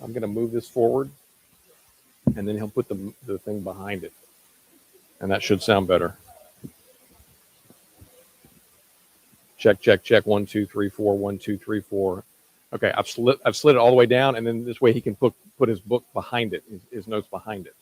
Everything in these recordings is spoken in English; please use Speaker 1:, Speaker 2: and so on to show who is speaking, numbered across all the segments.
Speaker 1: I'm going to move this forward, and then he'll put the thing behind it. And that should sound better. Check, check, check. 1, 2, 3, 4. 1, 2, 3, 4. Okay, I've slid it all the way down, and then this way he can put his book behind it, his notes behind it.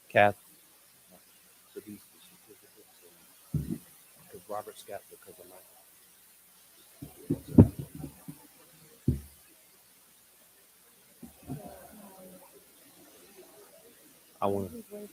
Speaker 1: Kath.
Speaker 2: So these certificates, because Robert's got because of my.
Speaker 1: I want to.
Speaker 2: Okay.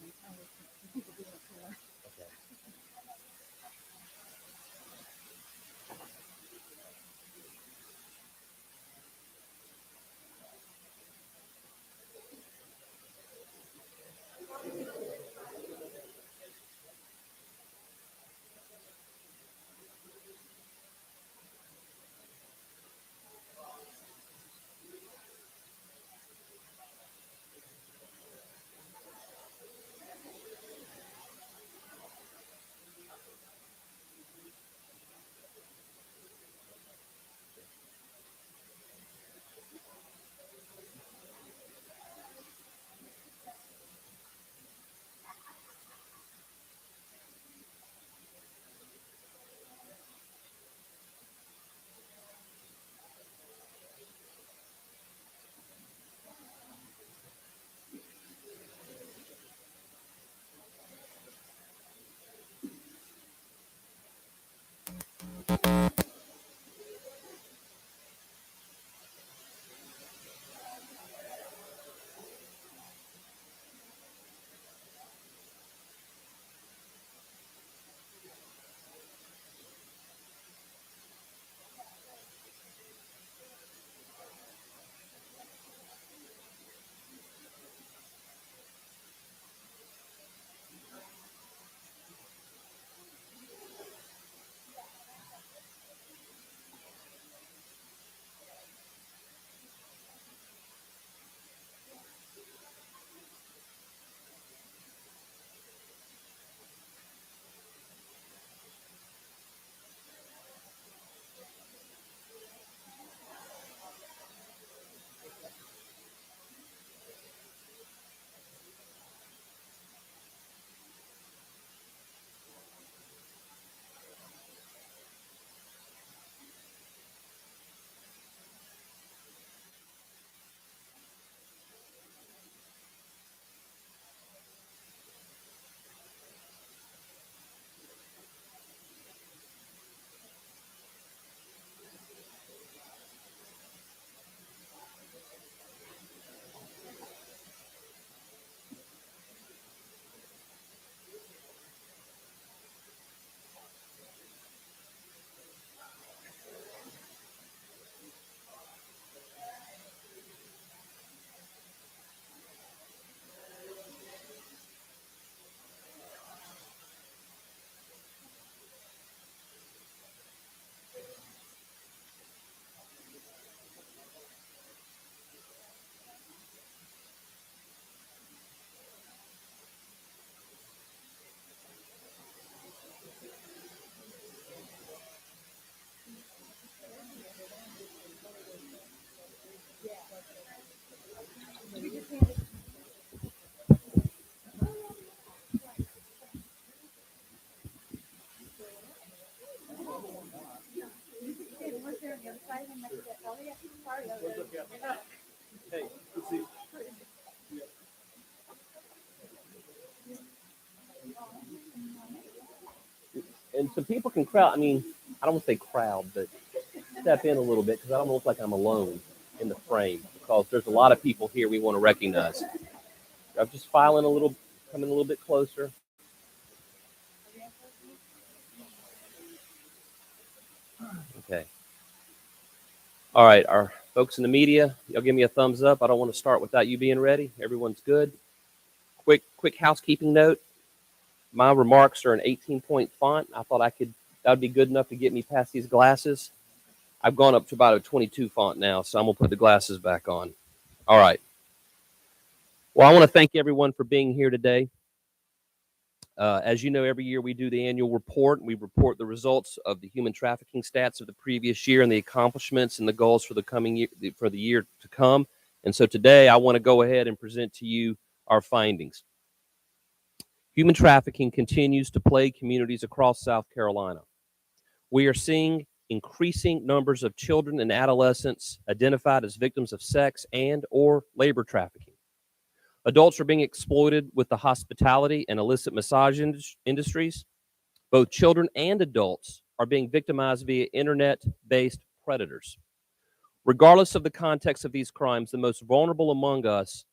Speaker 3: And so people can crowd. I mean, I don't want to say crowd, but step in a little bit because I don't look like I'm alone in the frame because there's a lot of people here we want to recognize. I'm just filing a little, coming a little bit closer. Okay. All right, our folks in the media, y'all give me a thumbs up. I don't want to start without you being ready. Everyone's good. Quick housekeeping note. My remarks are an 18-point font. I thought that would be good enough to get me past these glasses. I've gone up to about a 22 font now, so I'm going to put the glasses back on. All right. Well, I want to thank everyone for being here today. As you know, every year we do the annual report. We report the results of the human trafficking stats of the previous year and the accomplishments and the goals for the coming year, for the year to come. And so today I want to go ahead and present to you our findings. Human trafficking continues to plague communities across South Carolina. We are seeing increasing numbers of children and adolescents identified as victims of sex and or labor trafficking. Adults are being exploited with the hospitality and illicit massage industries. Both children and adults are being victimized via internet-based predators. Regardless of the context of these crimes, the most vulnerable among us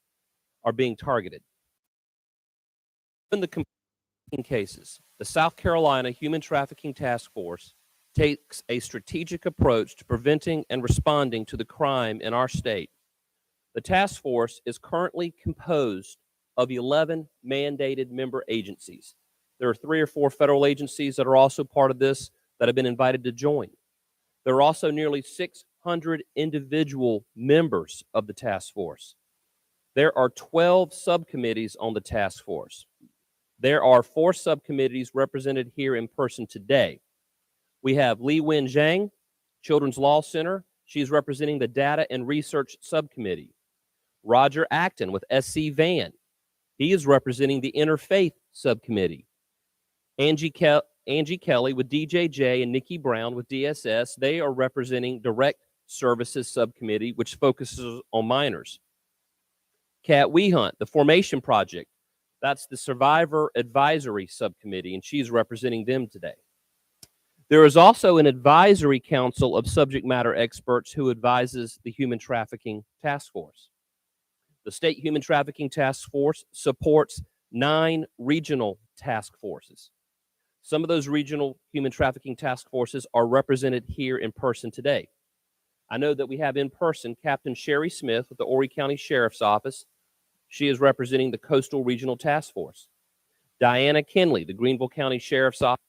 Speaker 3: are being targeted. In the competing cases, the South Carolina Human Trafficking Task Force takes a strategic approach to preventing and responding to the crime in our state. The task force is currently composed of 11 mandated member agencies. There are 3 or 4 federal agencies that are also part of this that have been invited to join. There are also nearly 600 individual members of the task force. There are 12 subcommittees on the task force. There are 4 subcommittees represented here in person today. We have Li Wen Zhang, Children's Law Center. She's representing the Data and Research Subcommittee. Roger Acton with SC Van. He is representing the Interfaith Subcommittee. Angie Kelly with DJJ and Nikki Brown with DSS. They are representing Direct Services Subcommittee, which focuses on minors. Kat Wehunt, the Formation Project. That's the Survivor Advisory Subcommittee, and she's representing them today. There is also an advisory council of subject matter experts who advises the Human Trafficking Task Force. The State Human Trafficking Task Force supports 9 regional task forces. Some of those regional human trafficking task forces are represented here in person today. I know that we have in person Captain Sherry Smith with the Horry County Sheriff's Office. She is representing the Coastal Regional Task Force. Diana Kinley, the Greenville County Sheriff's Office.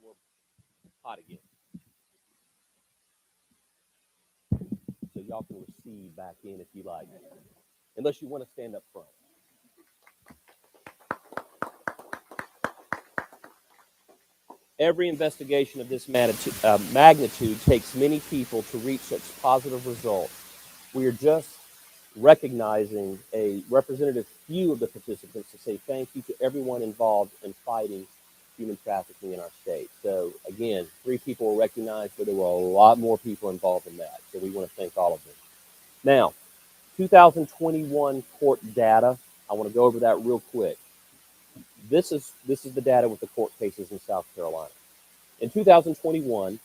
Speaker 3: then we're hot again. So y'all can recede back in if you like, unless you want to stand up front. Every investigation of this magnitude takes many people to reach such positive results. We are just recognizing a representative few of the participants to say thank you to everyone involved in fighting human trafficking in our state. So again, 3 people were recognized, but there were a lot more people involved in that. So we want to thank all of them. Now, 2021 court data. I want to go over that real quick. This is the data with the court cases in South Carolina. In 2021,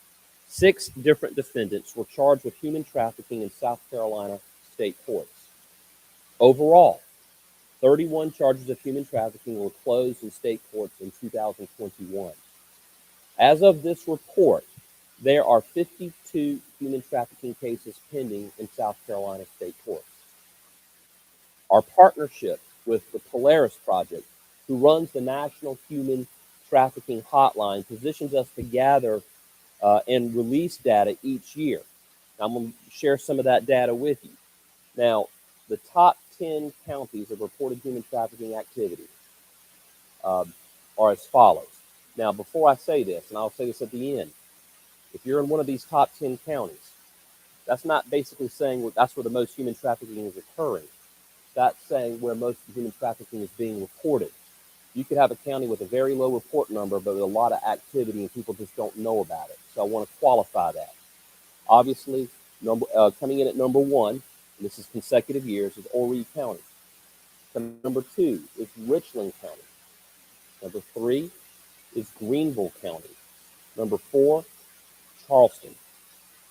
Speaker 3: 6 different defendants were charged with human trafficking in South Carolina state courts. Overall, 31 charges of human trafficking were closed in state courts in 2021. As of this report, there are 52 human trafficking cases pending in South Carolina state courts. Our partnership with the Polaris Project, who runs the National Human Trafficking Hotline, positions us to gather and release data each year. I'm going to share some of that data with you. Now, the top 10 counties of reported human trafficking activity are as follows. Now, before I say this, and I'll say this at the end, if you're in one of these top 10 counties, that's not basically saying that's where the most human trafficking is occurring. That's saying where most human trafficking is being reported. You could have a county with a very low report number, but with a lot of activity, and people just don't know about it. So I want to qualify that. Obviously, coming in at number 1, and this is consecutive years, is Horry County. Number 2 is Richland County. Number 3 is Greenville County. Number 4, Charleston.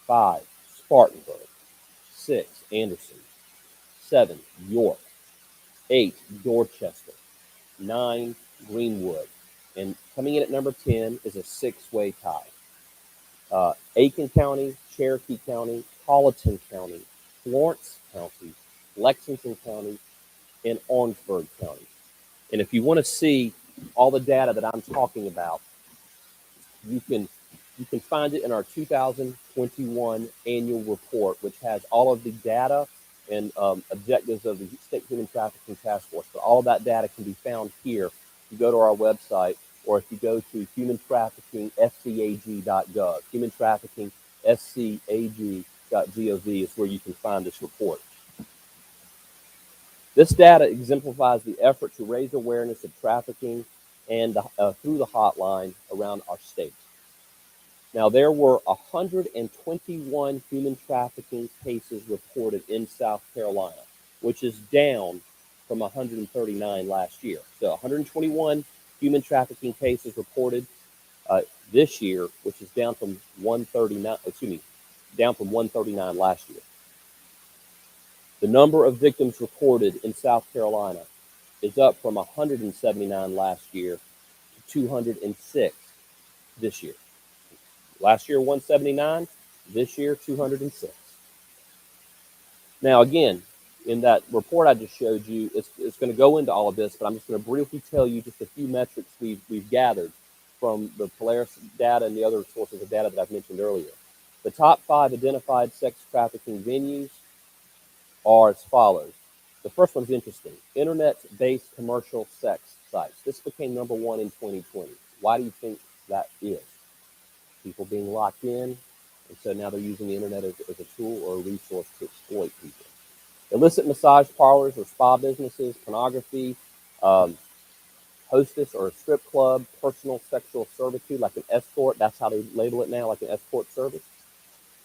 Speaker 3: 5, Spartanburg. 6, Anderson. 7, York. 8, Dorchester. 9, Greenwood. And coming in at number 10 is a 6-way tie. Aiken County, Cherokee County, Colleton County, Florence County, Lexington County, and Orangeburg County. And if you want to see all the data that I'm talking about, you can find it in our 2021 annual report, which has all of the data and objectives of the State Human Trafficking Task Force. But all of that data can be found here. If you go to our website, or if you go to humantraffickingfcag.gov, humantraffickingfcag.gov is where you can find this report. This data exemplifies the effort to raise awareness of trafficking and through the hotline around our state. Now, there were 121 human trafficking cases reported in South Carolina, which is down from 139 last year. So 121 human trafficking cases reported this year, which is down from 139 last year. The number of victims recorded in South Carolina is up from 179 last year to 206 this year. Last year, 179. This year, 206. Now, again, in that report I just showed you, it's going to go into all of this, but I'm just going to briefly tell you just a few metrics we've gathered from the Polaris data and the other sources of data that I've mentioned earlier. The top 5 identified sex trafficking venues are as follows. The first one's interesting. Internet-based commercial sex sites. This became number 1 in 2020. Why do you think that is? People being locked in, and so now they're using the internet as a tool or a resource to exploit people. Illicit massage parlors or spa businesses, pornography, hostess or a strip club, personal sexual servitude, like an escort. That's how they label it now, like an escort service.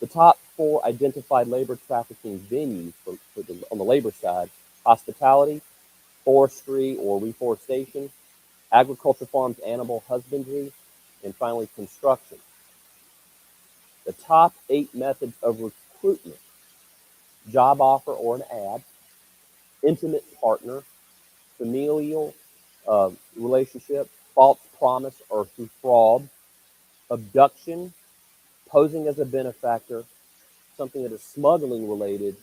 Speaker 3: The top 4 identified labor trafficking venues on the labor side: hospitality, forestry or reforestation, agriculture farms, animal husbandry, and finally construction. The top 8 methods of recruitment: job offer or an ad, intimate partner, familial relationship, false promise or through fraud, abduction, posing as a benefactor, something that is smuggling related,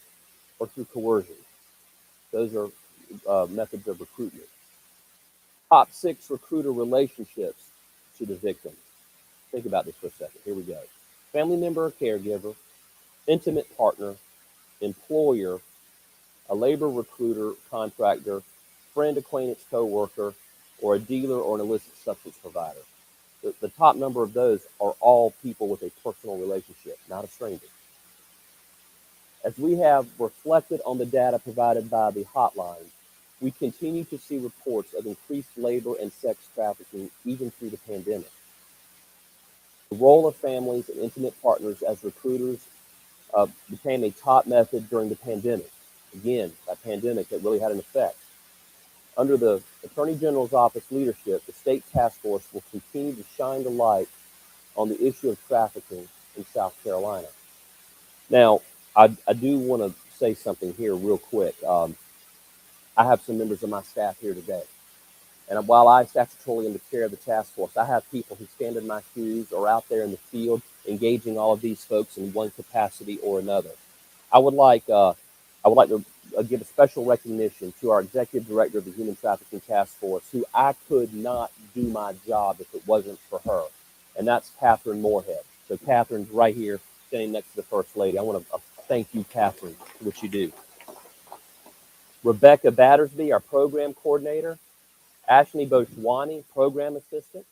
Speaker 3: or through coercion. Those are methods of recruitment. Top 6 recruiter relationships to the victim: Think about this for a second. Here we go. Family member or caregiver, intimate partner, employer, a labor recruiter, contractor, friend, acquaintance, coworker, or a dealer or an illicit substance provider. The top number of those are all people with a personal relationship, not a stranger. As we have reflected on the data provided by the hotline, we continue to see reports of increased labor and sex trafficking even through the pandemic. The role of families and intimate partners as recruiters became a top method during the pandemic. Again, that pandemic that really had an effect. Under the Attorney General's office leadership, the state task force will continue to shine the light on the issue of trafficking in South Carolina. Now, I do want to say something here real quick. I have some members of my staff here today. And while I statutorily am the chair of the task force, I have people who stand in my shoes or out there in the field engaging all of these folks in one capacity or another. I would like to give a special recognition to our executive director of the Human Trafficking Task Force, who I could not do my job if it wasn't for her, and that's Catherine Moorhead. So Catherine's right here, standing next to the First Lady. I want to thank you, Catherine, for what you do. Rebecca Battersby, our program coordinator. Ashley Boshwani, program assistant.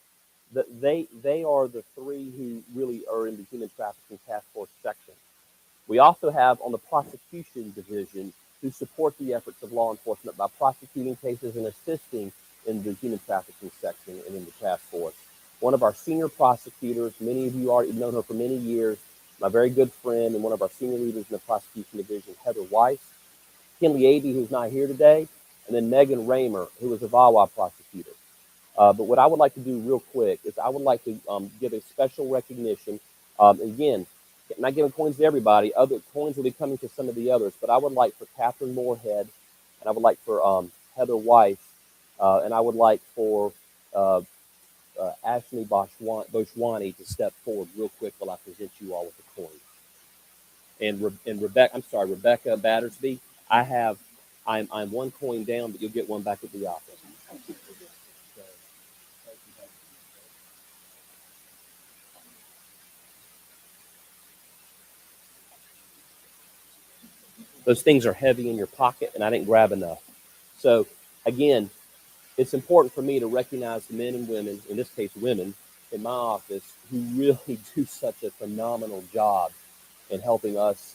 Speaker 3: They are the three who really are in the Human Trafficking Task Force section. We also have on the prosecution division who support the efforts of law enforcement by prosecuting cases and assisting in the human trafficking section and in the task force. One of our senior prosecutors, many of you already known her for many years, my very good friend and one of our senior leaders in the prosecution division, Heather Weiss, Kinley Abey, who's not here today, and then Megan Raymer, who is a VAWA prosecutor. But what I would like to do real quick is I would like to give a special recognition. Again, not giving coins to everybody. Other coins will be coming to some of the others. But I would like for Catherine Moorhead, and I would like for Heather Weiss, and I would like for Ashley Boshwani to step forward real quick while I present you all with the coin. And Rebecca Battersby, I'm one coin down, but you'll get one back at the office. Those things are heavy in your pocket, and I didn't grab enough. So, again, it's important for me to recognize the men and women, in this case women, in my office who really do such a phenomenal job in helping us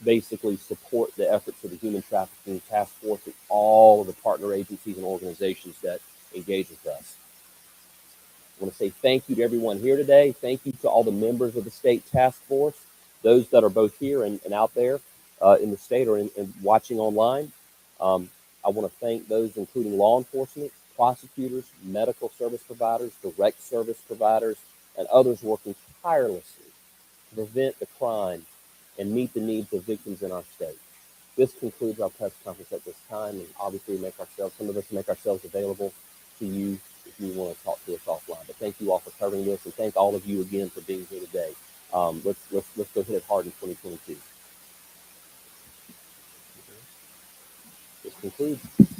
Speaker 3: basically support the efforts of the Human Trafficking Task Force and all of the partner agencies and organizations that engage with us. I want to say thank you to everyone here today. Thank you to all the members of the state task force, those that are both here and out there in the state or in watching online. I want to thank those including law enforcement, prosecutors, medical service providers, direct service providers, and others working tirelessly to prevent the crime and meet the needs of victims in our state. This concludes our press conference at this time, and obviously some of us make ourselves available to you if you want to talk to us offline. But thank you all for covering this, and thank all of you again for being here today. Let's go hit it hard in 2022. This concludes.